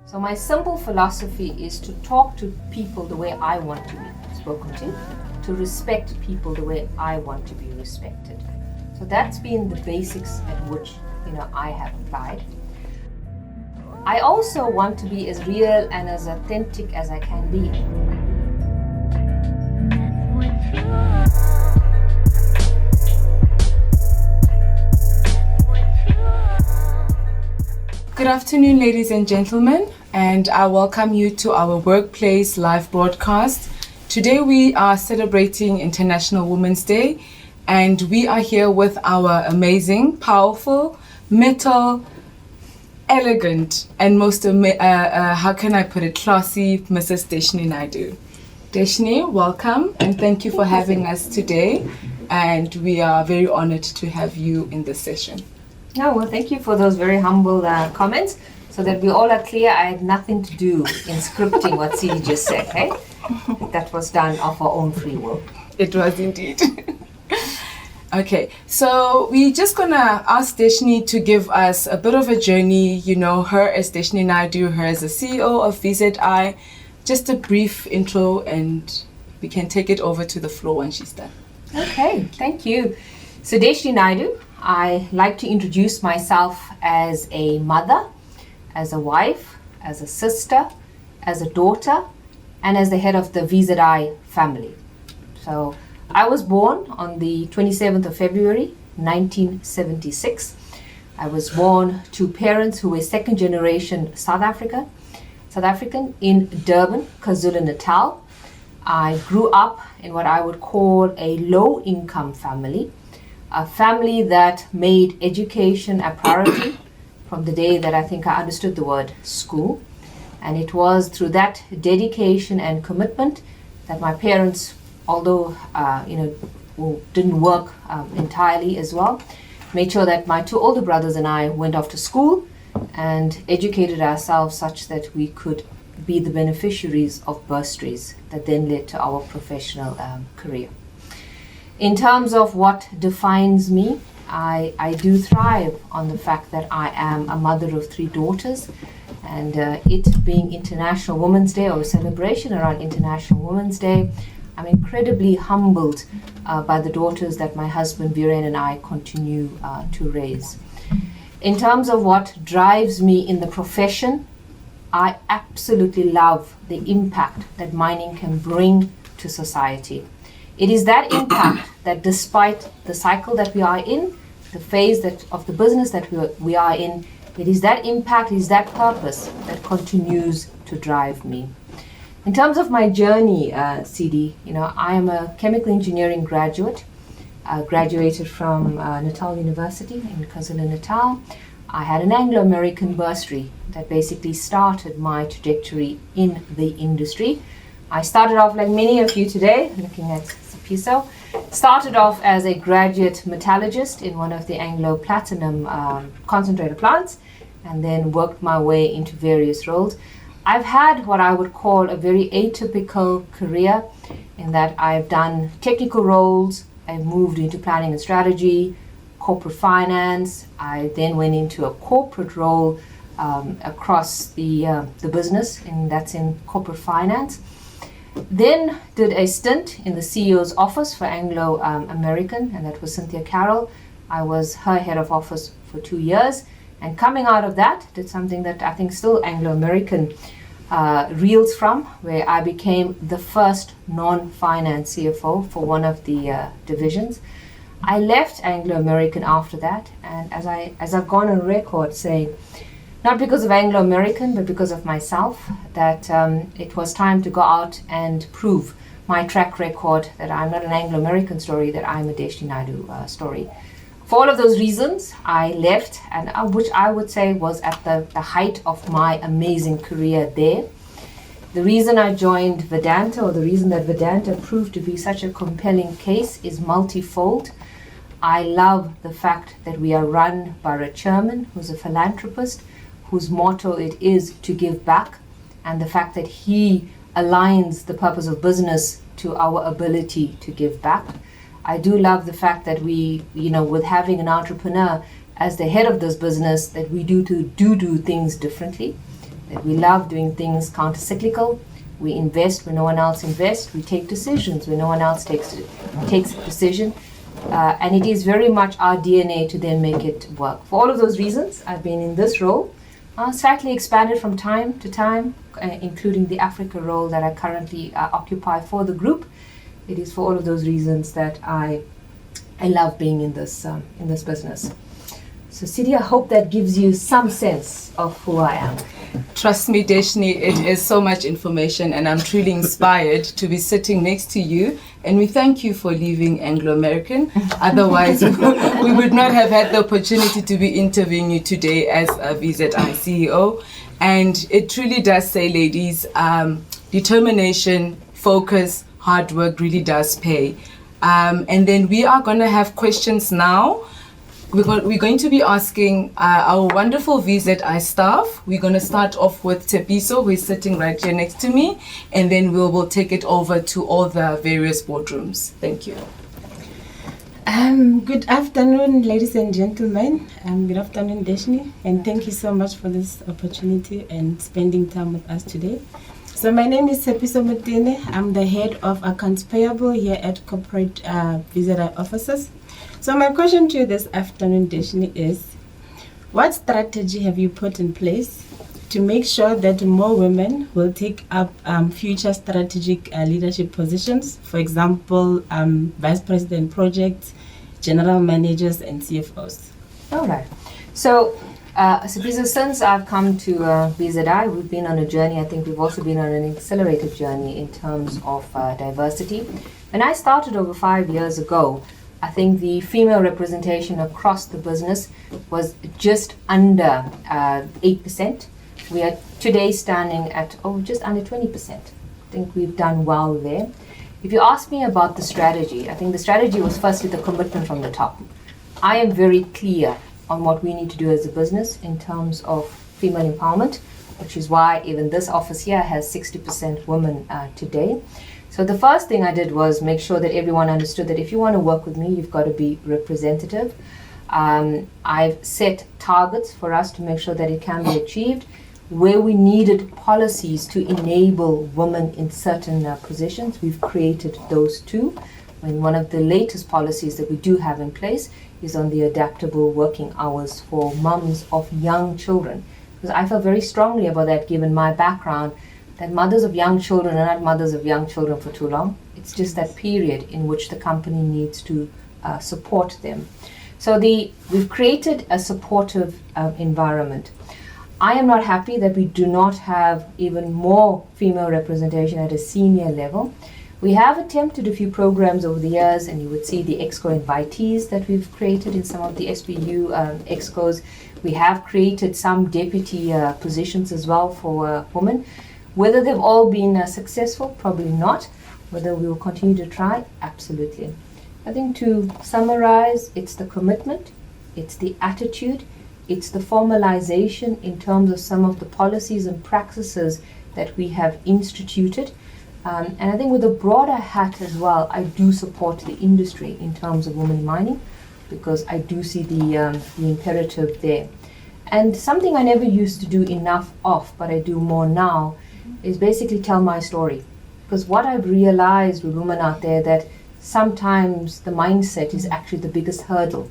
So my simple philosophy is to talk to people the way I want to be spoken to respect people the way I want to be respected. So that's been the basics at which I have applied. I also want to be as real and as authentic as I can be. Good afternoon, ladies and gentlemen, and I welcome you to our workplace live broadcast. Today we are celebrating International Women's Day, and we are here with our amazing, powerful, metal, elegant, and most, how can I put it, classy Mrs. Deshnee Naidoo. Deshnee, welcome, and thank you for having us today, and we are very honored to have you in this session. Yeah, well, thank you for those very humble comments. So that we all are clear, I had nothing to do in scripting what CD just said, hey? That was done of our own free will. It was indeed. Okay, so we're just gonna ask Deshnee to give us a bit of a journey, her as Deshnee Naidoo, her as the CEO of VZI, just a brief intro, and we can take it over to the floor when she's done. Okay, thank you. So Deshnee Naidoo, I like to introduce myself as a mother, as a wife, as a sister, as a daughter, and as the head of the VZI family. So I was born on the 27th of February, 1976. I was born to parents who were second generation South African in Durban, KwaZulu-Natal. I grew up in what I would call a low income family. A family that made education a priority from the day that I think I understood the word school. And it was through that dedication and commitment that my parents, although didn't work entirely as well, made sure that my two older brothers and I went off to school and educated ourselves such that we could be the beneficiaries of bursaries that then led to our professional career. In terms of what defines me, I do thrive on the fact that I am a mother of three daughters, and it being International Women's Day, or a celebration around International Women's Day, I'm incredibly humbled by the daughters that my husband Viren and I continue to raise. In terms of what drives me in the profession, I absolutely love the impact that mining can bring to society. It is that impact that despite the cycle that we are in, the phase of the business that we are in, it is that impact, it is that purpose that continues to drive me. In terms of my journey, CD, I am a chemical engineering graduate. I graduated from Natal University in KwaZulu-Natal. I had an Anglo-American bursary that basically started my trajectory in the industry. I started off like many of you today, looking at Sapiso, started off as a graduate metallurgist in one of the Anglo-Platinum concentrator plants, and then worked my way into various roles. I've had what I would call a very atypical career in that I've done technical roles, I've moved into planning and strategy, corporate finance. I then went into a corporate role across the business, and that's in corporate finance. Then did a stint in the CEO's office for Anglo-American, and that was Cynthia Carroll. I was her head of office for 2 years, and coming out of that, did something that I think still Anglo-American reels from, where I became the first non-finance CFO for one of the divisions. I left Anglo-American after that, and as I've gone on record saying, not because of Anglo-American, but because of myself, that it was time to go out and prove my track record that I'm not an Anglo-American story, that I'm a Deshnee Naidoo story. For all of those reasons, I left, and which I would say was at the height of my amazing career there. The reason I joined Vedanta, or the reason that Vedanta proved to be such a compelling case, is multifold. I love the fact that we are run by a chairman who's a philanthropist, whose motto it is to give back, and the fact that he aligns the purpose of business to our ability to give back. I do love the fact that we, with having an entrepreneur as the head of this business, that we do things differently, that we love doing things counter-cyclical. We invest when no one else invests. We take decisions when no one else takes a decision. And it is very much our DNA to then make it work. For all of those reasons, I've been in this role, slightly expanded from time to time, including the Africa role that I currently occupy for the group. It is for all of those reasons that I love being in this business. So Sidi, I hope that gives you some sense of who I am. Trust me, Deshnee, it is so much information, and I'm truly inspired to be sitting next to you. And we thank you for leaving Anglo-American. Otherwise, we would not have had the opportunity to be interviewing you today as a VZI CEO. And it truly does say, ladies, determination, focus, hard work really does pay. And then we are going to have questions now. We're going to be asking our wonderful VZI staff. We're going to start off with Tepiso, who is sitting right here next to me, and then we'll take it over to all the various boardrooms. Thank you. Good afternoon, ladies and gentlemen. Good afternoon, Deshnee, and thank you so much for this opportunity and spending time with us today. So my name is Tepiso Mutine. I'm the head of accounts payable here at Corporate VZI Offices. So my question to you this afternoon, Deshnee, is what strategy have you put in place to make sure that more women will take up future strategic leadership positions, for example, vice president projects, general managers, and CFOs? All right. So since I've come to VZI, we've been on a journey. I think we've also been on an accelerated journey in terms of diversity. When I started over 5 years ago, I think the female representation across the business was just under 8%. We are today standing at just under 20%. I think we've done well there. If you ask me about the strategy, I think the strategy was firstly the commitment from the top. I am very clear on what we need to do as a business in terms of female empowerment, which is why even this office here has 60% women today. So the first thing I did was make sure that everyone understood that if you want to work with me, you've got to be representative. I've set targets for us to make sure that it can be achieved. Where we needed policies to enable women in certain positions, we've created those too. And one of the latest policies that we do have in place is on the adaptable working hours for mums of young children. Because I feel very strongly about that, given my background, that mothers of young children are not mothers of young children for too long. It's just that period in which the company needs to support them. So we've created a supportive environment. I am not happy that we do not have even more female representation at a senior level. We have attempted a few programs over the years, and you would see the EXCO invitees that we've created in some of the SBU EXCOs. We have created some deputy positions as well for women. Whether they've all been successful, probably not. Whether we will continue to try, absolutely. I think to summarize, it's the commitment, it's the attitude, it's the formalization in terms of some of the policies and practices that we have instituted. And I think with a broader hat as well, I do support the industry in terms of women in mining, because I do see the imperative there. And something I never used to do enough of, but I do more now, is basically tell my story. Because what I've realized with women out there, that sometimes the mindset is actually the biggest hurdle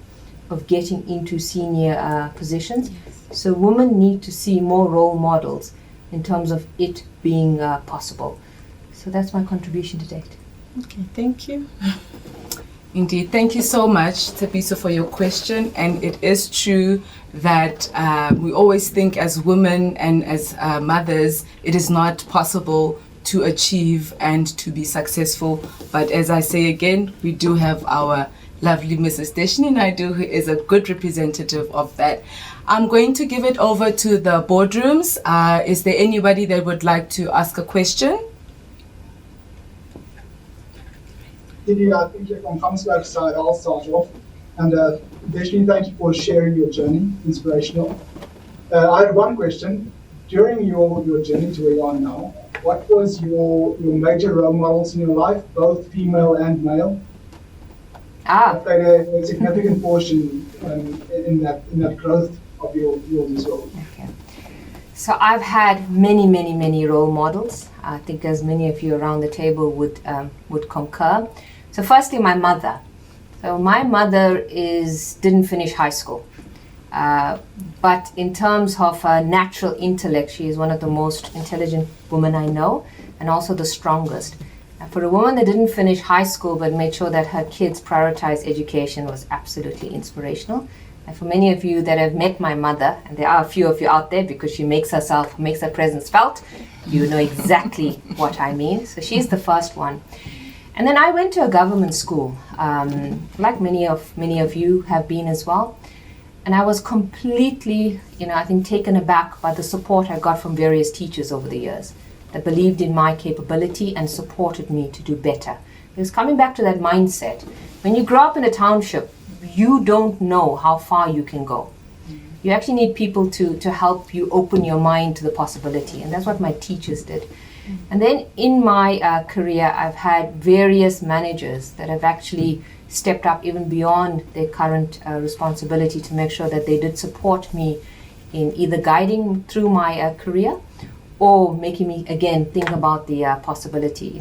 of getting into senior positions. Yes. So women need to see more role models in terms of it being possible. So that's my contribution to date. Okay, thank you. Indeed. Thank you so much, Tepiso, for your question. And it is true that we always think as women and as mothers, it is not possible to achieve and to be successful. But as I say again, we do have our lovely Mrs. Deshnee Naidoo, who is a good representative of that. I'm going to give it over to the boardrooms. Is there anybody that would like to ask a question? I think from Comsback's side, I'll start off. And Deshnee, thank you for sharing your journey, inspirational. I had one question. During your journey to where you are now, what was your major role models in your life, both female and male? That played a significant portion in that growth of yours as well. Okay. So I've had many role models. I think as many of you around the table would concur. So firstly, my mother. So my mother didn't finish high school. But in terms of natural intellect, she is one of the most intelligent women I know, and also the strongest. For a woman that didn't finish high school but made sure that her kids prioritized education was absolutely inspirational. And for many of you that have met my mother, and there are a few of you out there because she makes her presence felt, you know exactly what I mean. So she's the first one. And then I went to a government school, like many of you have been as well. And I was completely, I think taken aback by the support I got from various teachers over the years that believed in my capability and supported me to do better. Because coming back to that mindset, when you grow up in a township, you don't know how far you can go. You actually need people to help you open your mind to the possibility. And that's what my teachers did. And then in my career, I've had various managers that have actually stepped up even beyond their current responsibility to make sure that they did support me in either guiding through my career or making me, again, think about the possibility.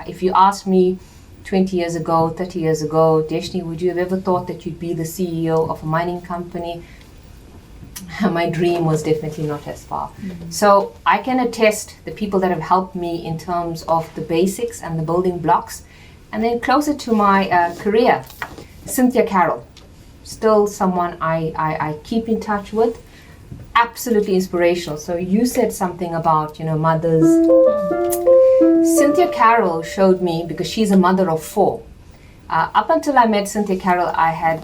If you asked me 20 years ago, 30 years ago, Deshnee, would you have ever thought that you'd be the CEO of a mining company? My dream was definitely not as far. Mm-hmm. So I can attest the people that have helped me in terms of the basics and the building blocks. And then closer to my career, Cynthia Carroll, still someone I keep in touch with. Absolutely inspirational. So you said something about, mothers. Cynthia Carroll showed me, because she's a mother of 4. Up until I met Cynthia Carroll, I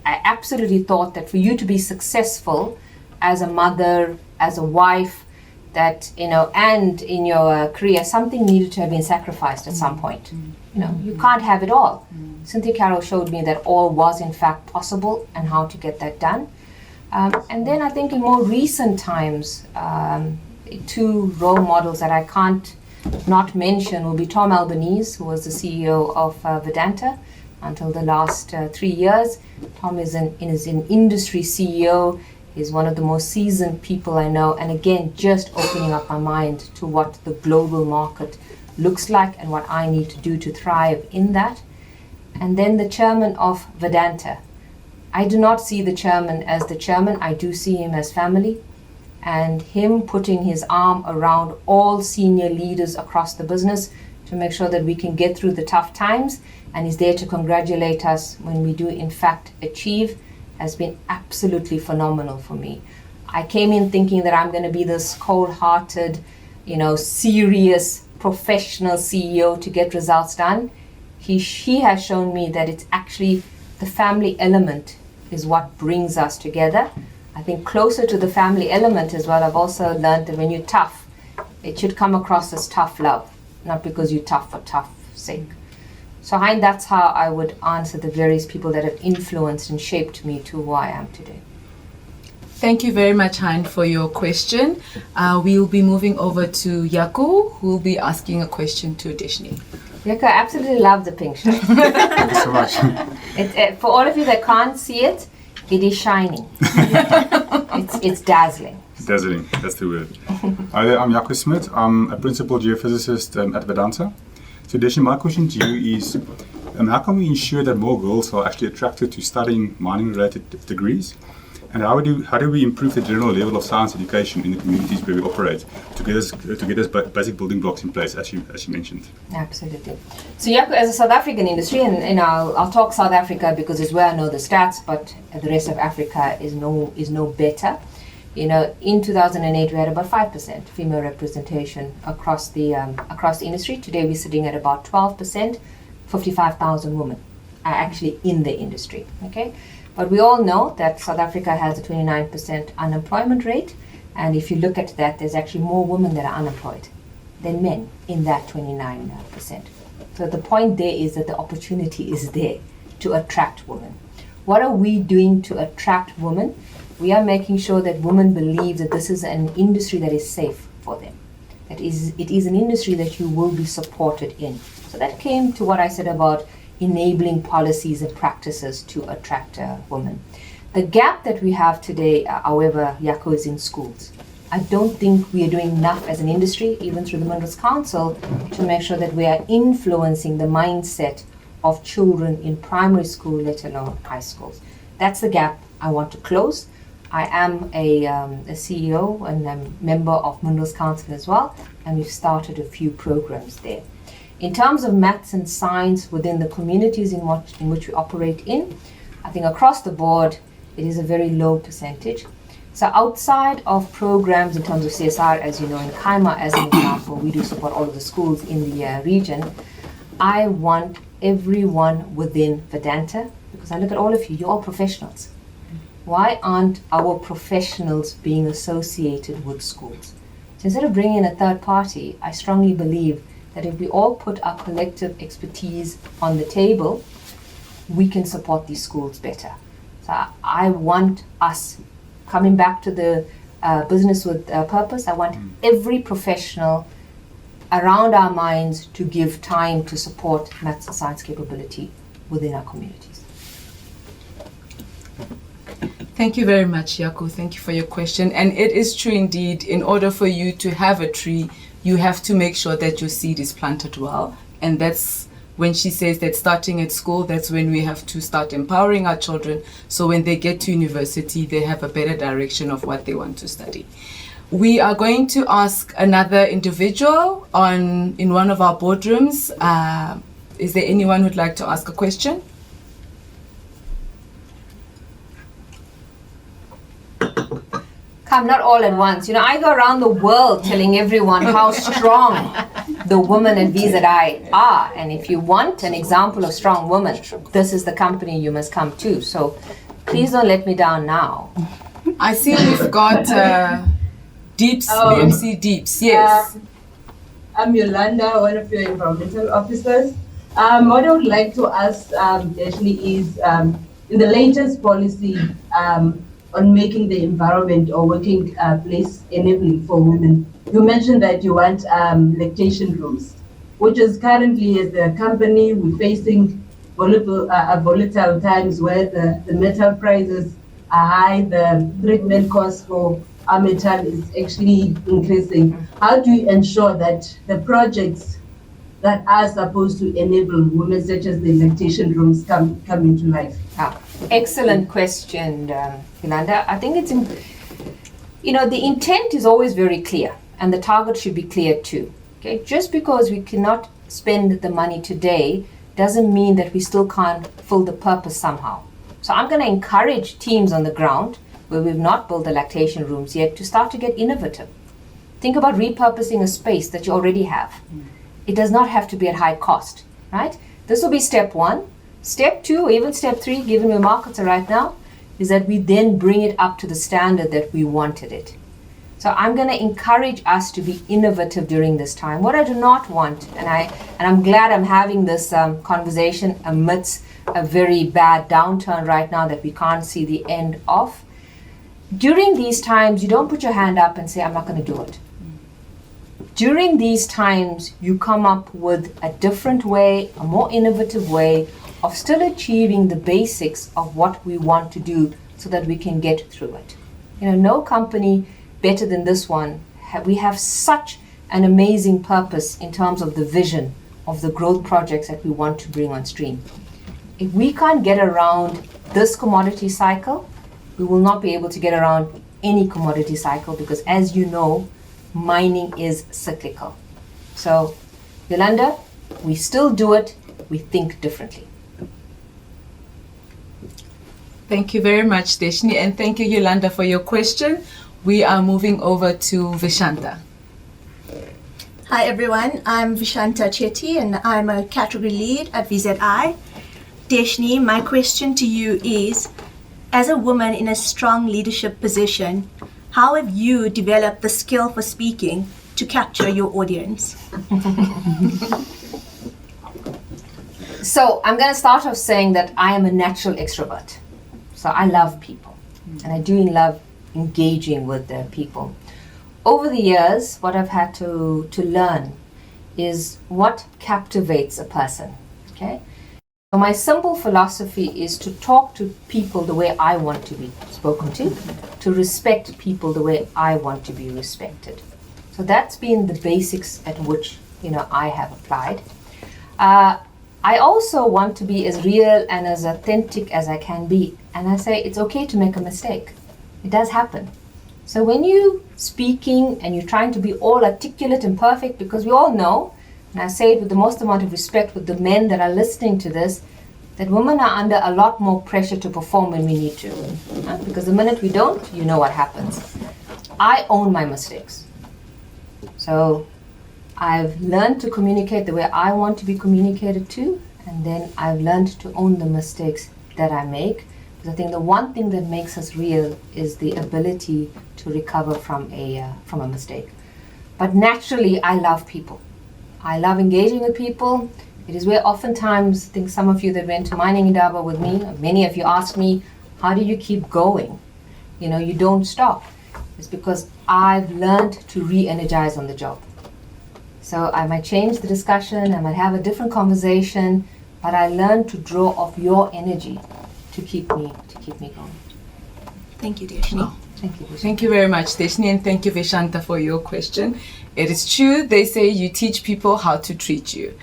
absolutely thought that for you to be successful as a mother, as a wife, that, and in your career, something needed to have been sacrificed at some point. You can't have it all. Cynthia Carroll showed me that all was in fact possible and how to get that done. And then I think in more recent times, 2 role models that I can't not mention will be Tom Albanese, who was the CEO of Vedanta until the last 3 years. Tom is an industry CEO. He's one of the most seasoned people I know. And again, just opening up my mind to what the global market looks like and what I need to do to thrive in that. And then the chairman of Vedanta. I do not see the chairman as the chairman. I do see him as family. And him putting his arm around all senior leaders across the business to make sure that we can get through the tough times, and he's there to congratulate us when we do in fact achieve, has been absolutely phenomenal for me. I came in thinking that I'm going to be this cold-hearted, serious, professional CEO to get results done. He has shown me that it's actually the family element is what brings us together. I think closer to the family element as well, I've also learned that when you're tough, it should come across as tough love, not because you're tough for tough sake. So Hein, that's how I would answer the various people that have influenced and shaped me to who I am today. Thank you very much, Hein, for your question. We'll be moving over to Yaku, who will be asking a question to Deshnee. Yaku, I absolutely love the pink shirt. Thank you so much. For all of you that can't see it, it is shining. It's dazzling. Dazzling, that's the word. Hi there, I'm Yaku Smith. I'm a principal geophysicist at Vedanta. So Deshnee, my question to you is, how can we ensure that more girls are actually attracted to studying mining-related degrees? And how do we improve the general level of science education in the communities where we operate to get us basic building blocks in place, as you mentioned? Absolutely. So Yaku, as a South African industry, and I'll talk South Africa because it's where I know the stats, but the rest of Africa is no better. In 2008 we had about 5% female representation across the industry. Today we're sitting at about 12%. 55,000 women are actually in the industry. Okay. But we all know that South Africa has a 29% unemployment rate, and if you look at that, there's actually more women that are unemployed than men in that 29%. So the point there is that the opportunity is there to attract women. What are we doing to attract women? We are making sure that women believe that this is an industry that is safe for them. It is an industry that you will be supported in. So that came to what I said about enabling policies and practices to attract women. The gap that we have today, however, Yako, is in schools. I don't think we are doing enough as an industry, even through the Minerals Council, to make sure that we are influencing the mindset of children in primary school, let alone high schools. That's the gap I want to close. I am a CEO and a member of Minerals Council as well, and we've started a few programs there. In terms of maths and science within the communities in which we operate in, I think across the board, it is a very low percentage. So outside of programs in terms of CSR, as you know, in Kaima, as an example, we do support all of the schools in the region. I want everyone within Vedanta, because I look at all of you, you're all professionals. Why aren't our professionals being associated with schools? So instead of bringing in a third party, I strongly believe that if we all put our collective expertise on the table, we can support these schools better. So I want us, coming back to the business with purpose, I want every professional around our minds to give time to support maths and science capability within our communities. Thank you very much, Yako. Thank you for your question. And it is true indeed, in order for you to have a tree, you have to make sure that your seed is planted well. And that's when she says that starting at school, that's when we have to start empowering our children. So when they get to university, they have a better direction of what they want to study. We are going to ask another individual in one of our boardrooms. Is there anyone who'd like to ask a question? Come, not all at once. You know, I go around the world telling everyone how strong the women at VZI are. And if you want an example of strong women, this is the company you must come to. So please don't let me down now. I see we've got Deeps, BMC Deeps, yes. I'm Yolanda, one of your environmental officers. What I would like to ask Deshnee is, in the latest policy on making the environment or working place enabling for women, you mentioned that you want lactation rooms, which is currently, as a company, we're facing volatile times where the metal prices are high, the treatment cost for our metal is actually increasing. How do you ensure that the projects that are supposed to enable women, such as the lactation rooms, come into life? Excellent question, Yolanda. I think it's, the intent is always very clear, and the target should be clear too. Okay, just because we cannot spend the money today doesn't mean that we still can't fill the purpose somehow. So I'm going to encourage teams on the ground where we've not built the lactation rooms yet to start to get innovative. Think about repurposing a space that you already have. It does not have to be at high cost, right? This will be step one. Step two, or even step three, given where markets are right now, is that we then bring it up to the standard that we wanted it. So I'm going to encourage us to be innovative during this time. What I do not want, and I'm glad I'm having this conversation amidst a very bad downturn right now that we can't see the end of. During these times, you don't put your hand up and say, I'm not going to do it. During these times, you come up with a different way, a more innovative way of still achieving the basics of what we want to do so that we can get through it. No company better than this one. We have such an amazing purpose in terms of the vision of the growth projects that we want to bring on stream. If we can't get around this commodity cycle, we will not be able to get around any commodity cycle, because as you know, mining is cyclical. So, Yolanda, we still do it, we think differently. Thank you very much, Deshnee, and thank you, Yolanda, for your question. We are moving over to Vishanta. Hi everyone, I'm Vishanta Chetty and I'm a category lead at VZI. Deshnee, my question to you is, as a woman in a strong leadership position, how have you developed the skill for speaking to capture your audience? So I'm going to start off saying that I am a natural extrovert. So I love people, and I do love engaging with the people. Over the years, what I've had to learn is what captivates a person. Okay, So my simple philosophy is to talk to people the way I want to be spoken to respect people the way I want to be respected. So that's been the basics at which, I have applied. I also want to be as real and as authentic as I can be. And I say it's okay to make a mistake. It does happen. So when you're speaking and you're trying to be all articulate and perfect, because we all know, and I say it with the most amount of respect with the men that are listening to this, that women are under a lot more pressure to perform when we need to. Because the minute we don't, you know what happens. I own my mistakes. So I've learned to communicate the way I want to be communicated to, and then I've learned to own the mistakes that I make. Because I think the one thing that makes us real is the ability to recover from a mistake. But naturally, I love people. I love engaging with people. It is where oftentimes, I think some of you that went to Mining Indaba with me, many of you asked me, how do you keep going? You don't stop. It's because I've learned to re-energize on the job. So I might change the discussion, I might have a different conversation, but I learned to draw off your energy to keep me going. Thank you, Deshnee. Thank you. Thank you very much, Deshnee, and thank you, Vishanta, for your question. It is true, they say you teach people how to treat you.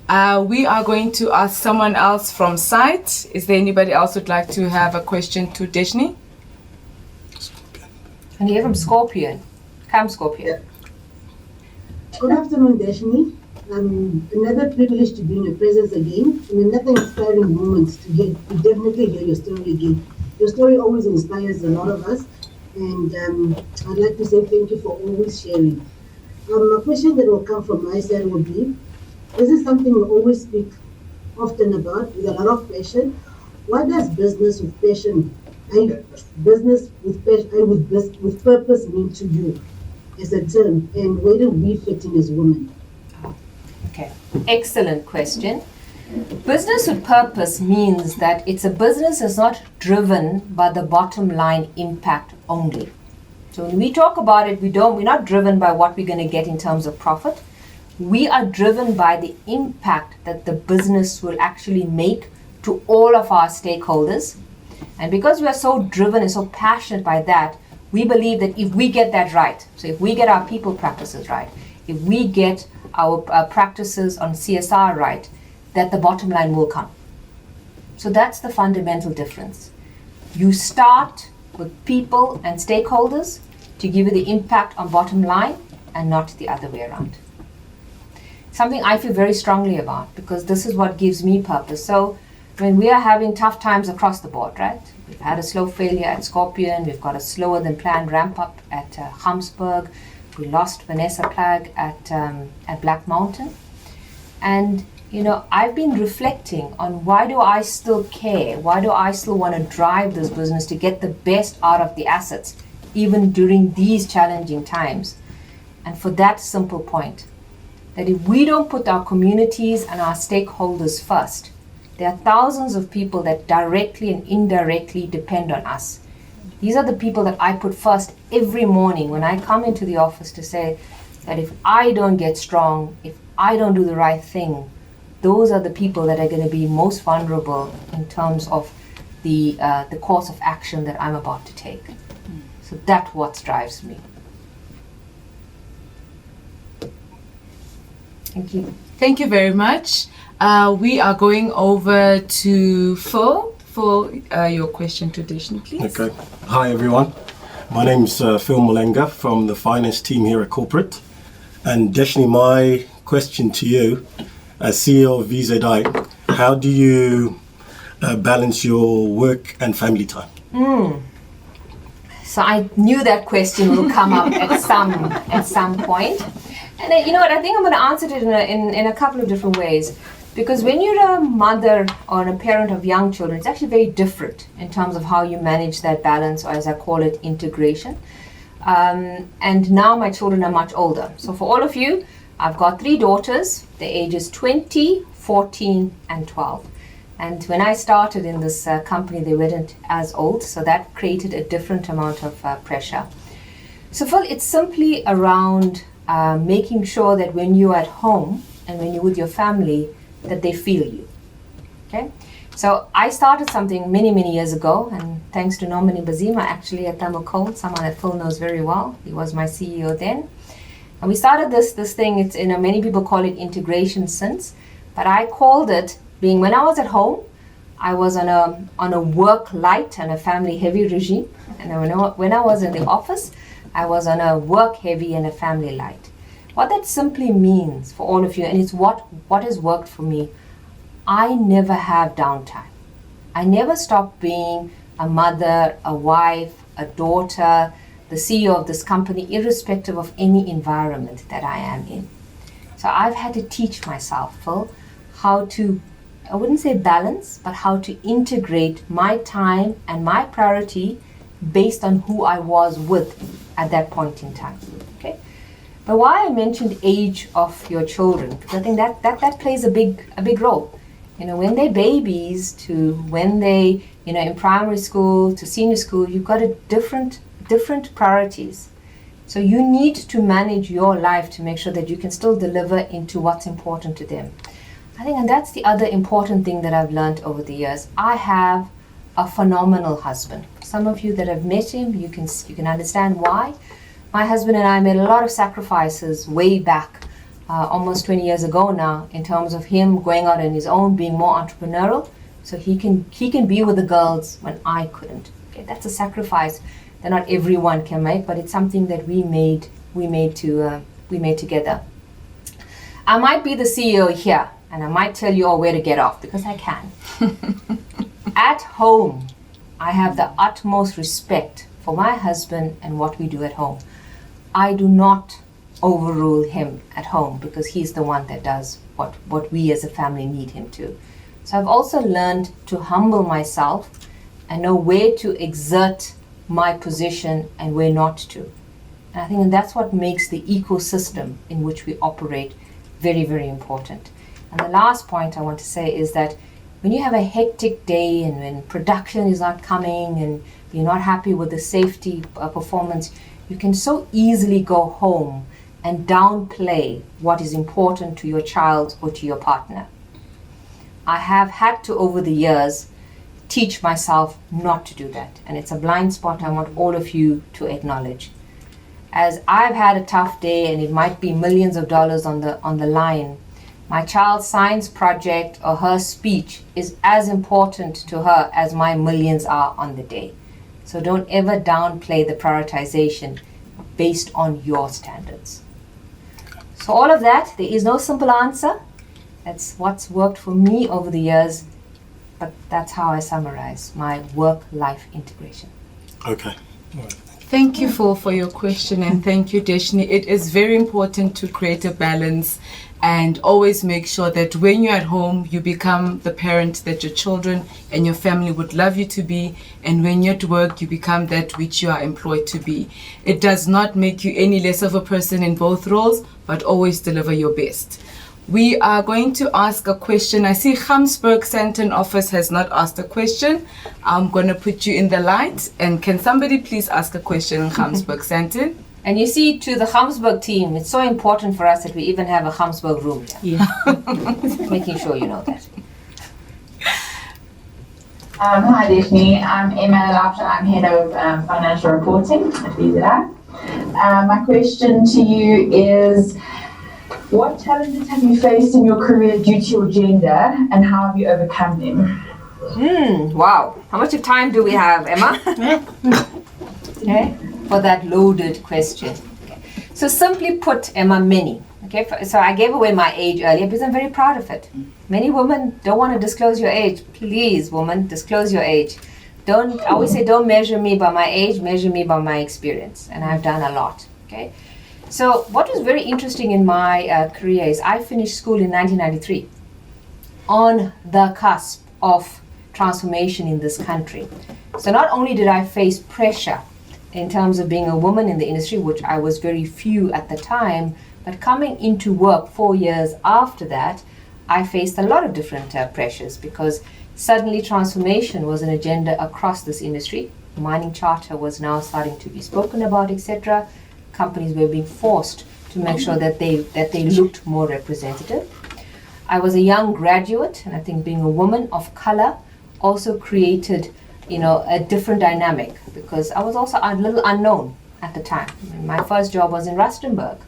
We are going to ask someone else from site. Is there anybody else who'd like to have a question to Deshnee? And here from Scorpion. Come, Scorpion. Good afternoon, Deshnee. Another privilege to be in your presence again. Another inspiring moment to definitely hear your story again. Your story always inspires a lot of us, and I'd like to say thank you for always sharing. A question that will come from my side will be, this is something we always speak often about with a lot of passion. What does business with passion, business with purpose mean to you as a term, and where do we fit in as women? Okay, excellent question. Business with purpose means that it's a business that's not driven by the bottom line impact only. So when we talk about it, we're not driven by what we're going to get in terms of profit. We are driven by the impact that the business will actually make to all of our stakeholders. And because we are so driven and so passionate by that, we believe that if we get that right, so if we get our people practices right, if we get our practices on CSR right, that the bottom line will come. So that's the fundamental difference. You start with people and stakeholders to give you the impact on bottom line and not the other way around. Something I feel very strongly about, because this is what gives me purpose. So when we are having tough times across the board, right? We've had a slow failure at Scorpion, we've got a slower than planned ramp up at Gamsberg, we lost Vanessa Plagg at Black Mountain. And I've been reflecting on why do I still care? Why do I still want to drive this business to get the best out of the assets, even during these challenging times? And for that simple point, that if we don't put our communities and our stakeholders first, there are thousands of people that directly and indirectly depend on us. These are the people that I put first every morning when I come into the office to say that if I don't get strong, if I don't do the right thing, those are the people that are going to be most vulnerable in terms of the course of action that I'm about to take. So that's what drives me. Thank you. Thank you very much. We are going over to Phil. Phil, your question to Deshnee, please. Okay. Hi, everyone. My name's Phil Malenga from the finance team here at Corporate. And Deshnee, my question to you, as CEO of VZI, how do you balance your work and family time? So I knew that question will come up at some point. And you know what, I think I'm going to answer it in a couple of different ways. Because when you're a mother or a parent of young children, it's actually very different in terms of how you manage that balance, or as I call it, integration. And now my children are much older. So for all of you, I've got 3 daughters. Their ages 20, 14, and 12. And when I started in this company, they weren't as old. So that created a different amount of pressure. So Phil, it's simply around making sure that when you're at home and when you're with your family, that they feel you. Okay, so I started something many, many years ago, and thanks to Norman Bazima, actually at Thermocone, someone that Phil knows very well. He was my CEO then. And we started this thing, it's, many people call it integration since, but I called it being, when I was at home, I was on a work light and a family heavy regime. And then when I was in the office, I was on a work heavy and a family light. What that simply means for all of you, and it's what has worked for me, I never have downtime. I never stop being a mother, a wife, a daughter, the CEO of this company, irrespective of any environment that I am in. So I've had to teach myself, Phil, how to, I wouldn't say balance, but how to integrate my time and my priority based on who I was with at that point in time. Okay? But why I mentioned age of your children, because I think that plays a big role. When they're babies to when they, in primary school to senior school, you've got a different priorities. So you need to manage your life to make sure that you can still deliver into what's important to them. I think, and that's the other important thing that I've learned over the years. I have a phenomenal husband. Some of you that have met him, you can understand why. My husband and I made a lot of sacrifices way back, almost 20 years ago now, in terms of him going out on his own, being more entrepreneurial, so he can be with the girls when I couldn't. Okay, that's a sacrifice that not everyone can make, but it's something that we made together. I might be the CEO here, and I might tell you all where to get off, because I can. At home, I have the utmost respect for my husband and what we do at home. I do not overrule him at home, because he's the one that does what we as a family need him to. So I've also learned to humble myself and know where to exert my position and where not to. And I think that's what makes the ecosystem in which we operate very, very important. And the last point I want to say is that when you have a hectic day and when production is not coming and you're not happy with the safety performance, you can so easily go home and downplay what is important to your child or to your partner. I have had to, over the years, teach myself not to do that. And it's a blind spot I want all of you to acknowledge. As I've had a tough day and it might be millions of dollars on the line, my child's science project or her speech is as important to her as my millions are on the day. So don't ever downplay the prioritization based on your standards. So all of that, there is no simple answer. That's what's worked for me over the years, but that's how I summarize my work-life integration. Okay. Thank you, Phil, for your question, and thank you, Deshnee. It is very important to create a balance and always make sure that when you're at home, you become the parent that your children and your family would love you to be, and when you're at work, you become that which you are employed to be. It does not make you any less of a person in both roles, but always deliver your best. We are going to ask a question. I see Gamsberg Sandton office has not asked a question. I'm going to put you in the light. And can somebody please ask a question in Gamsberg Sandton? And you see, to the Gamsberg team, it's so important for us that we even have a Gamsberg room here. Yeah. Making sure you know that. Hi Deshnee, I'm Emma Lapta. I'm head of financial reporting at VZI. My question to you is, what challenges have you faced in your career due to your gender, and how have you overcome them? Wow. How much time do we have, Emma? Okay, for that loaded question. Okay. So simply put, Emma, many. Okay, so I gave away my age earlier because I'm very proud of it. Many women don't want to disclose your age. Please, woman, disclose your age. I always say, don't measure me by my age, measure me by my experience. And I've done a lot. Okay. So what was very interesting in my career is I finished school in 1993 on the cusp of transformation in this country. So not only did I face pressure in terms of being a woman in the industry, which I was very few at the time, but coming into work 4 years after that, I faced a lot of different pressures, because suddenly transformation was an agenda across this industry. The mining charter was now starting to be spoken about, etc. Companies were being forced to make sure that they looked more representative. I was a young graduate, and I think being a woman of color also created, a different dynamic, because I was also a little unknown at the time. My first job was in Rustenburg.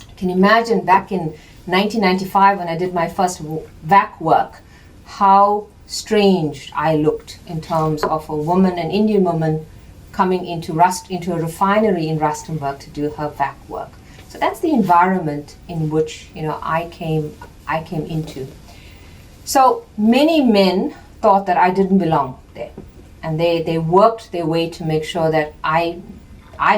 You can imagine back in 1995 when I did my first VAC work, how strange I looked in terms of a woman, an Indian woman, coming into a refinery in Rustenburg to do her VAC work. So that's the environment in which I came into. So many men thought that I didn't belong there, and they worked their way to make sure that I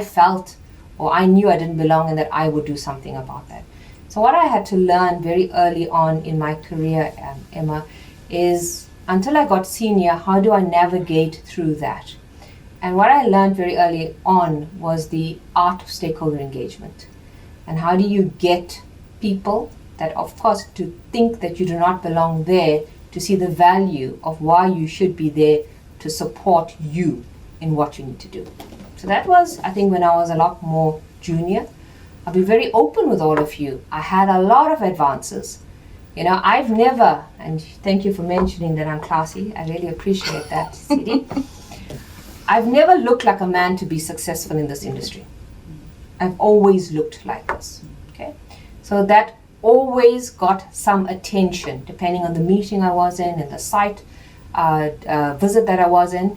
felt, or I knew I didn't belong, and that I would do something about that. So what I had to learn very early on in my career, Emma, is until I got senior, how do I navigate through that? And what I learned very early on was the art of stakeholder engagement. And how do you get people that, of course, to think that you do not belong there, to see the value of why you should be there to support you in what you need to do. So that was, I think, when I was a lot more junior. I'll be very open with all of you. I had a lot of advances. I've never, and thank you for mentioning that I'm classy. I really appreciate that, CD. I've never looked like a man to be successful in this industry. I've always looked like this, okay? So that always got some attention, depending on the meeting I was in and the site visit that I was in.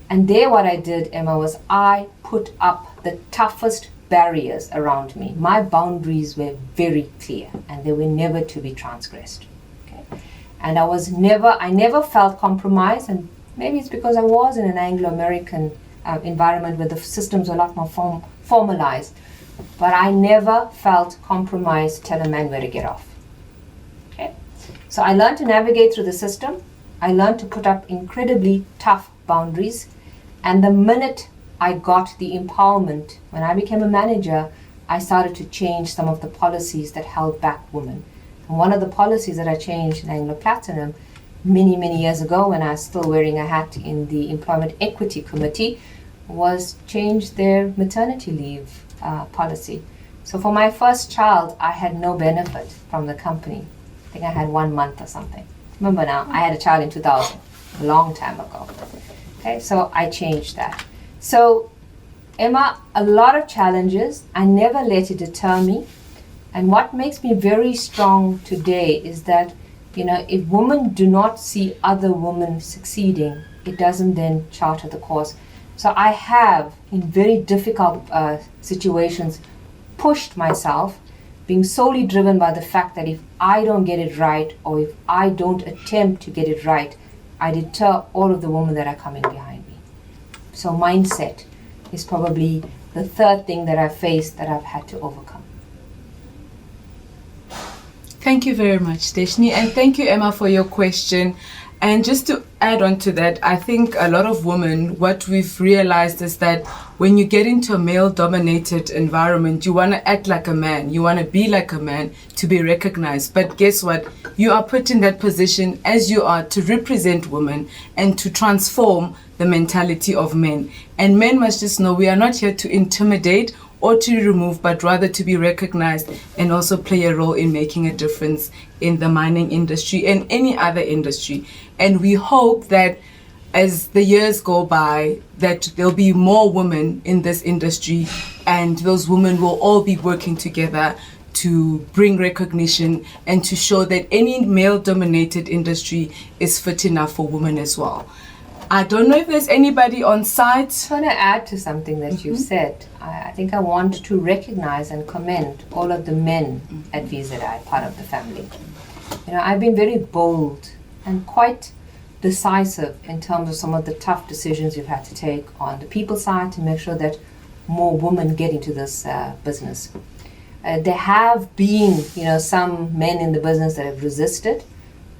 And there what I did, Emma, was I put up the toughest barriers around me. My boundaries were very clear, and they were never to be transgressed, okay? And I never felt compromised, and maybe it's because I was in an Anglo-American environment where the systems are a lot more formalized. But I never felt compromised to tell a man where to get off. Okay? So I learned to navigate through the system. I learned to put up incredibly tough boundaries. And the minute I got the empowerment, when I became a manager, I started to change some of the policies that held back women. And one of the policies that I changed in Anglo Platinum many, many years ago, when I was still wearing a hat in the Employment Equity Committee, was change their maternity leave policy. So for my first child, I had no benefit from the company. I think I had 1 month or something. Remember now, I had a child in 2000, a long time ago. Okay, so I changed that. So Emma, a lot of challenges. I never let it deter me. And what makes me very strong today is that, if women do not see other women succeeding, it doesn't then charter the course. So I have, in very difficult situations, pushed myself, being solely driven by the fact that if I don't get it right, or if I don't attempt to get it right, I deter all of the women that are coming behind me. So mindset is probably the third thing that I've faced that I've had to overcome. Thank you very much, Deshnee, and thank you, Emma, for your question. And just to add on to that, I think a lot of women, what we've realized is that when you get into a male-dominated environment, you want to act like a man. You want to be like a man to be recognized. But guess what? You are put in that position as you are to represent women and to transform the mentality of men. And men must just know we are not here to intimidate or to remove, but rather to be recognized and also play a role in making a difference in the mining industry and any other industry. And we hope that as the years go by, that there'll be more women in this industry, and those women will all be working together to bring recognition and to show that any male-dominated industry is fit enough for women as well. I don't know if there's anybody on site. I want to add to something that you've said. I think I want to recognize and commend all of the men at VZI, part of the family. I've been very bold and quite decisive in terms of some of the tough decisions you've had to take on the people side to make sure that more women get into this business. There have been, some men in the business that have resisted,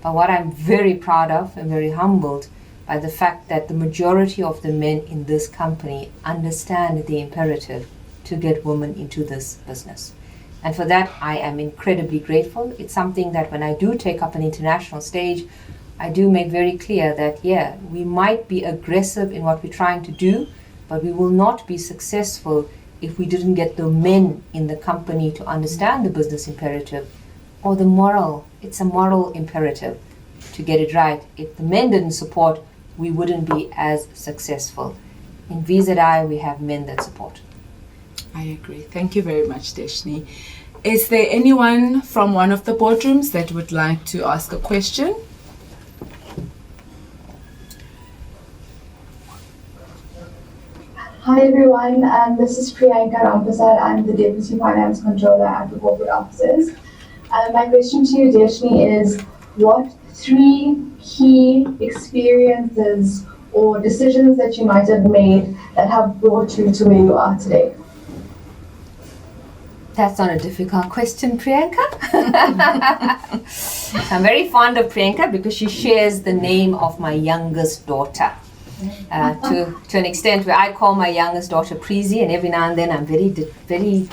but what I'm very proud of and very humbled by the fact that the majority of the men in this company understand the imperative to get women into this business. And for that, I am incredibly grateful. It's something that when I do take up an international stage, I do make very clear that, we might be aggressive in what we're trying to do, but we will not be successful if we didn't get the men in the company to understand the business imperative or the moral. It's a moral imperative to get it right. If the men didn't support, we wouldn't be as successful. In VZI, we have men that support. I agree. Thank you very much, Deshnee. Is there anyone from one of the boardrooms that would like to ask a question? Hi everyone, this is Priyanka Ramprasad. I'm the Deputy Finance Controller at the Corporate Offices. My question to you, Deshnee, is what 3 key experiences or decisions that you might have made that have brought you to where you are today? That's not a difficult question, Priyanka. I'm very fond of Priyanka because she shares the name of my youngest daughter. To an extent where I call my youngest daughter Preezy, and every now and then I'm very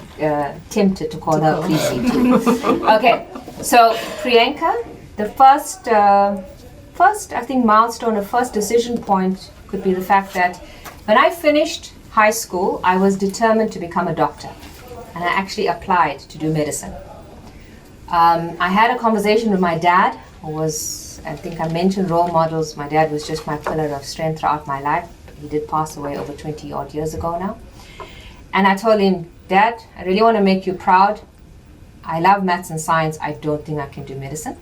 tempted to call her Preezy too. Okay, so Priyanka, the first I think milestone or first decision point could be the fact that when I finished high school, I was determined to become a doctor, and I actually applied to do medicine. I had a conversation with my dad, who was, I think I mentioned role models. My dad was just my pillar of strength throughout my life. He did pass away over 20 odd years ago now. And I told him, Dad, I really want to make you proud. I love maths and science. I don't think I can do medicine.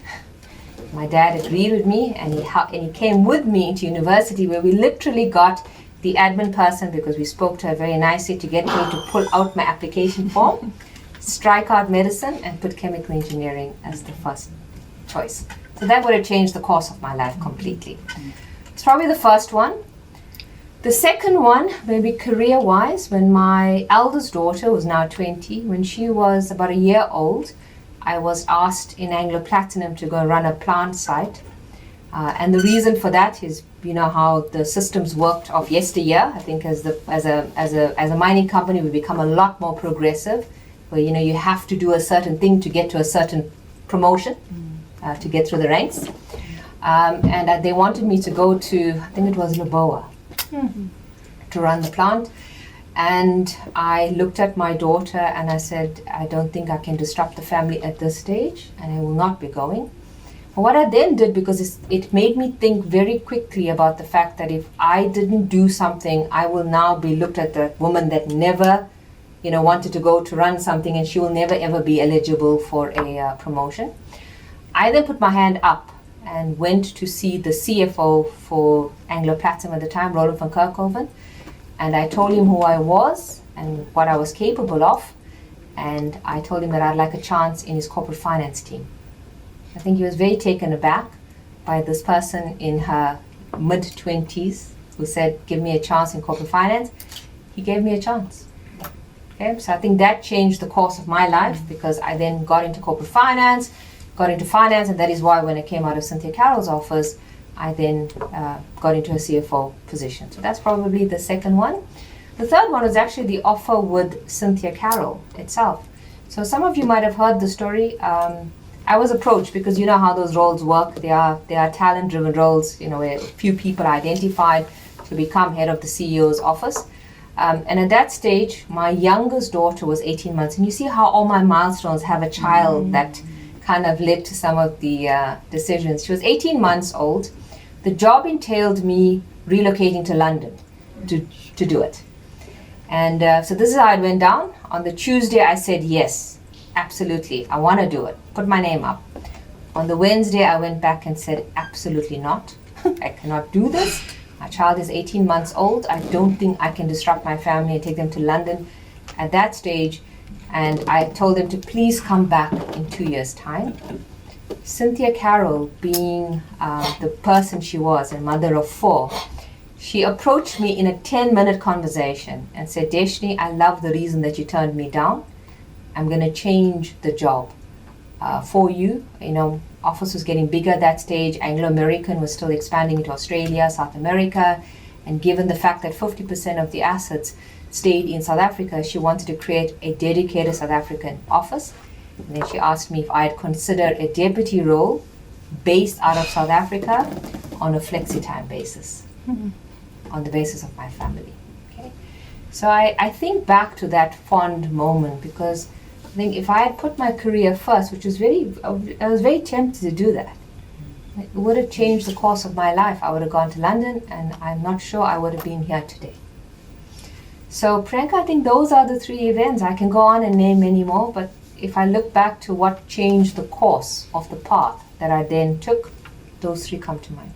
My dad agreed with me, and he came with me into university, where we literally got the admin person, because we spoke to her very nicely, to get me to pull out my application form, strike out medicine, and put chemical engineering as the first choice. So that would have changed the course of my life completely. It's probably the first one. The second one, maybe career-wise, when my eldest daughter was now 20, when she was about a year old, I was asked in Anglo Platinum to go run a plant site. And the reason for that is, you know how the systems worked of yesteryear. I think as a mining company, we become a lot more progressive, where you have to do a certain thing to get to a certain promotion. To get through the ranks. And they wanted me to go to, I think it was Laboa, to run the plant. And I looked at my daughter and I said, I don't think I can disrupt the family at this stage, and I will not be going. But what I then did, because it made me think very quickly about the fact that if I didn't do something, I will now be looked at the woman that never wanted to go to run something, and she will never ever be eligible for a promotion. I then put my hand up and went to see the CFO for Anglo Platinum at the time, Roland van Kerkhoven, and I told him who I was and what I was capable of, and I told him that I'd like a chance in his corporate finance team. I think he was very taken aback by this person in her mid-20s who said, give me a chance in corporate finance. He gave me a chance. Okay, so I think that changed the course of my life, because I then got into corporate finance, and that is why when I came out of Cynthia Carroll's office, I then got into a CFO position. So that's probably the second one. The third one was actually the offer with Cynthia Carroll itself. So some of you might have heard the story. I was approached because you know how those roles work. They are talent-driven roles, where a few people are identified to become head of the CEO's office. And at that stage, my youngest daughter was 18 months. And you see how all my milestones have a child that kind of led to some of the decisions. She was 18 months old. The job entailed me relocating to London to do it. And so this is how it went down. On the Tuesday, I said, yes, absolutely, I want to do it. Put my name up. On the Wednesday, I went back and said, absolutely not. I cannot do this. My child is 18 months old. I don't think I can disrupt my family and take them to London at that stage. And I told them to please come back in 2 years' time. Cynthia Carroll, being the person she was, a mother of 4, she approached me in a 10-minute conversation and said, Deshnee, I love the reason that you turned me down. I'm going to change the job for you. Office was getting bigger at that stage. Anglo-American was still expanding into Australia, South America. And given the fact that 50% of the assets stayed in South Africa, she wanted to create a dedicated South African office. And then she asked me if I'd consider a deputy role based out of South Africa on a flexi-time basis, on the basis of my family. Okay? So I think back to that fond moment, because think if I had put my career first, which was I was very tempted to do that. It would have changed the course of my life. I would have gone to London, and I'm not sure I would have been here today. So, Priyanka, I think those are the 3 events. I can go on and name many more, but if I look back to what changed the course of the path that I then took, those 3 come to mind.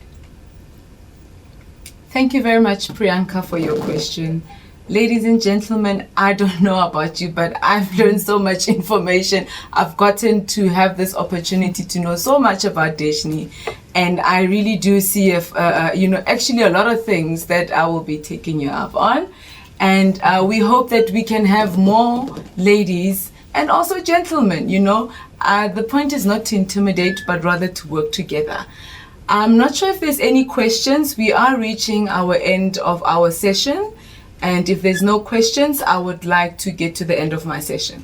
Thank you very much, Priyanka, for your question. Ladies and gentlemen, I don't know about you, but I've learned so much information. I've gotten to have this opportunity to know so much about Deshnee, and I really do see, actually a lot of things that I will be taking you up on. And we hope that we can have more ladies and also gentlemen, The point is not to intimidate, but rather to work together. I'm not sure if there's any questions. We are reaching our end of our session. And if there's no questions, I would like to get to the end of my session.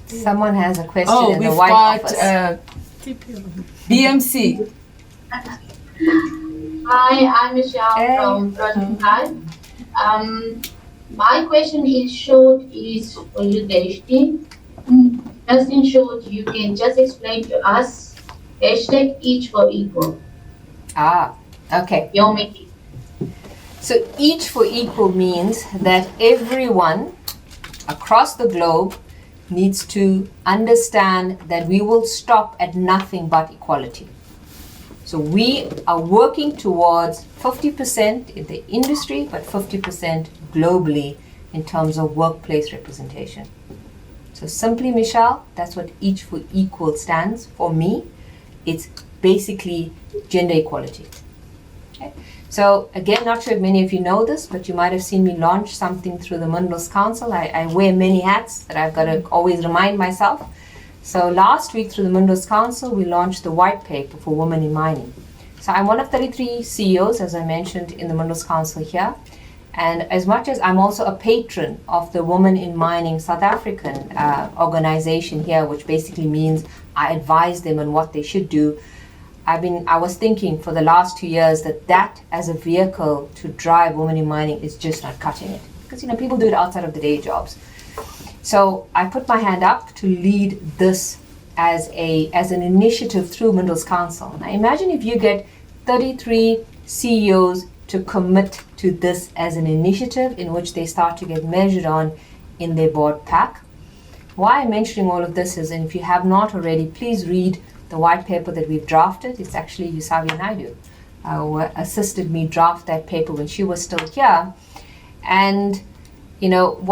Someone has a question in the White Office. BMC. Hi, I'm Michelle from Project High. My question is short, is for you, Deshnee. Just in short, you can just explain to us #each for equal. Okay. Your making. So each for equal means that everyone across the globe needs to understand that we will stop at nothing but equality. So we are working towards 50% in the industry, but 50% globally in terms of workplace representation. So simply, Michelle, that's what each for equal stands for me. It's basically gender equality. Okay? So again, not sure if many of you know this, but you might have seen me launch something through the Minerals Council. I wear many hats that I've got to always remind myself. So last week through the Minerals Council, we launched the white paper for women in mining. So I'm one of 33 CEOs, as I mentioned, in the Minerals Council here. And as much as I'm also a patron of the Women in Mining South African organization here, which basically means I advise them on what they should do, I was thinking for the last 2 years that as a vehicle to drive women in mining is just not cutting it. Because, people do it outside of the day jobs. So I put my hand up to lead this as an initiative through Minerals Council. Now imagine if you get 33 CEOs to commit to this as an initiative in which they start to get measured on in their board pack. Why I'm mentioning all of this is, and if you have not already, please read the white paper that we've drafted. It's actually Deshnee Naidoo who assisted me draft that paper when she was still here. And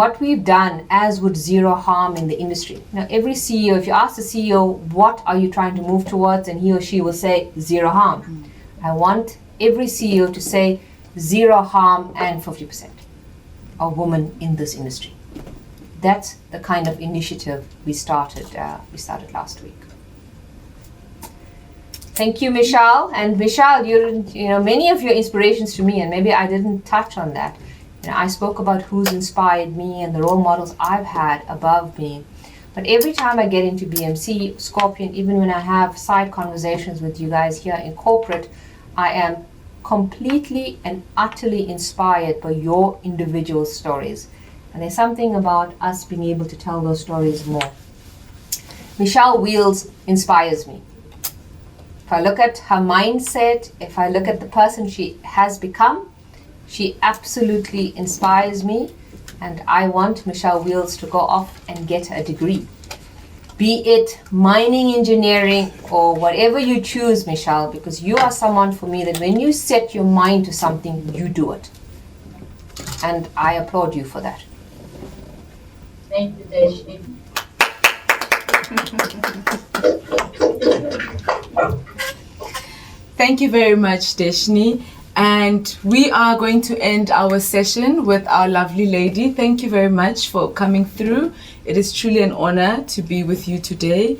what we've done as with zero harm in the industry. Every CEO, if you ask the CEO, what are you trying to move towards? And he or she will say zero harm. I want every CEO to say zero harm and 50% of women in this industry. That's the kind of initiative we started last week. Thank you, Michelle. And Michelle, you're many of your inspirations to me, and maybe I didn't touch on that. I spoke about who's inspired me and the role models I've had above me. But every time I get into BMC, Scorpion, even when I have side conversations with you guys here in corporate, I am completely and utterly inspired by your individual stories. And there's something about us being able to tell those stories more. Michelle Wheels inspires me. If I look at her mindset, if I look at the person she has become, she absolutely inspires me, and I want Michelle Wheels to go off and get a degree. Be it mining engineering or whatever you choose, Michelle, because you are someone for me that when you set your mind to something, you do it. And I applaud you for that. Thank you, Deshnee. Thank you very much, Deshnee. And we are going to end our session with our lovely lady. Thank you very much for coming through. It is truly an honor to be with you today.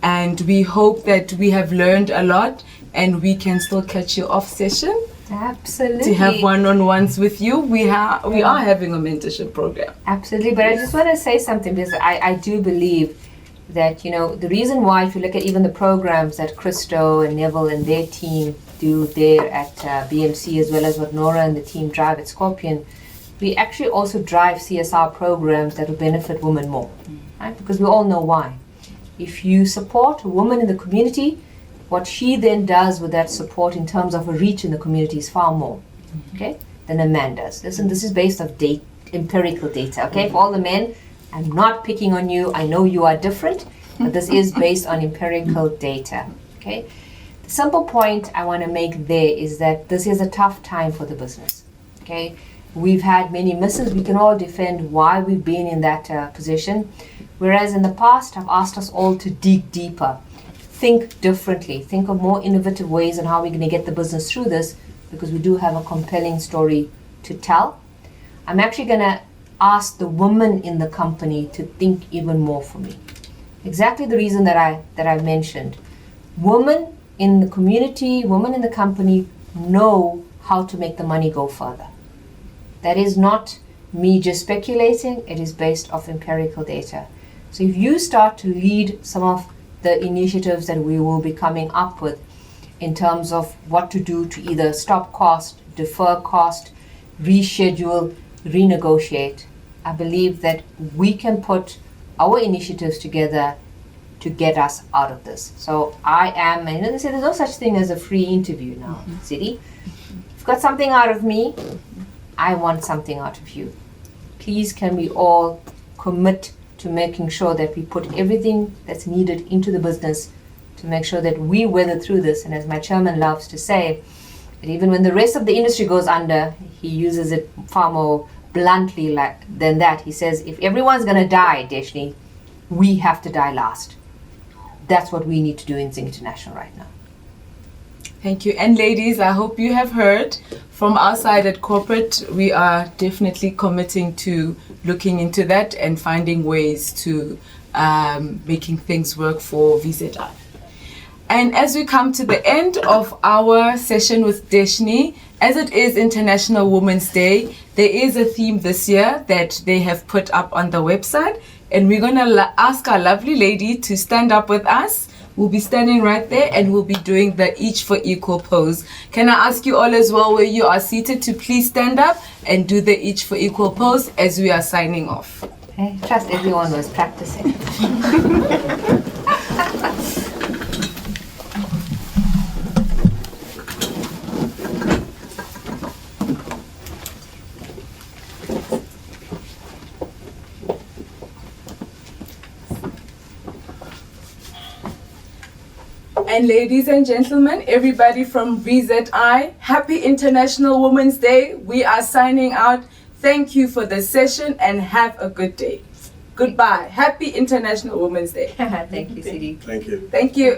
And we hope that we have learned a lot and we can still catch you off session. Absolutely. To have one-on-ones with you. We are having a mentorship program. Absolutely. But I just want to say something, because I do believe that, the reason why, if you look at even the programs that Christo and Neville and their team do there at BMC, as well as what Nora and the team drive at Scorpion, we actually also drive CSR programs that will benefit women more. right? Because we all know why. If you support a woman in the community, what she then does with that support in terms of a reach in the community is far more, okay, than a man does. Listen, this is based on empirical data, okay? For all the men, I'm not picking on you. I know you are different, but this is based on empirical data, okay? The simple point I want to make there is that this is a tough time for the business, okay? We've had many misses. We can all defend why we've been in that position. Whereas in the past, I've asked us all to dig deeper, think differently, think of more innovative ways on how we're going to get the business through this, because we do have a compelling story to tell. I'm actually going to ask the women in the company to think even more for me. Exactly the reason that I mentioned. Women in the community, women in the company know how to make the money go further. That is not me just speculating, it is based off empirical data. So if you start to lead some of the initiatives that we will be coming up with in terms of what to do to either stop cost, defer cost, reschedule, renegotiate, I believe that we can put our initiatives together to get us out of this. So I am, and they say there's no such thing as a free interview now, Sidi. If you've got something out of me, I want something out of you. Please can we all commit to making sure that we put everything that's needed into the business to make sure that we weather through this. And as my chairman loves to say, that even when the rest of the industry goes under, he uses it far more bluntly than that. He says, if everyone's going to die, Deshnee, we have to die last. That's what we need to do in Zinc International right now. Thank you. And ladies, I hope you have heard from our side at corporate, we are definitely committing to looking into that and finding ways to making things work for VZI. And as we come to the end of our session with Deshnee, as it is International Women's Day, there is a theme this year that they have put up on the website, and we're going to ask our lovely lady to stand up with us. We'll be standing right there and we'll be doing the each for equal pose. Can I ask you all as well, where you are seated, to please stand up and do the each for equal pose as we are signing off. I trust everyone was practicing. And ladies and gentlemen, everybody from VZI, happy International Women's Day. We are signing out. Thank you for the session and have a good day. Goodbye. Happy International Women's Day. Thank you, Sidi. Thank you. Thank you.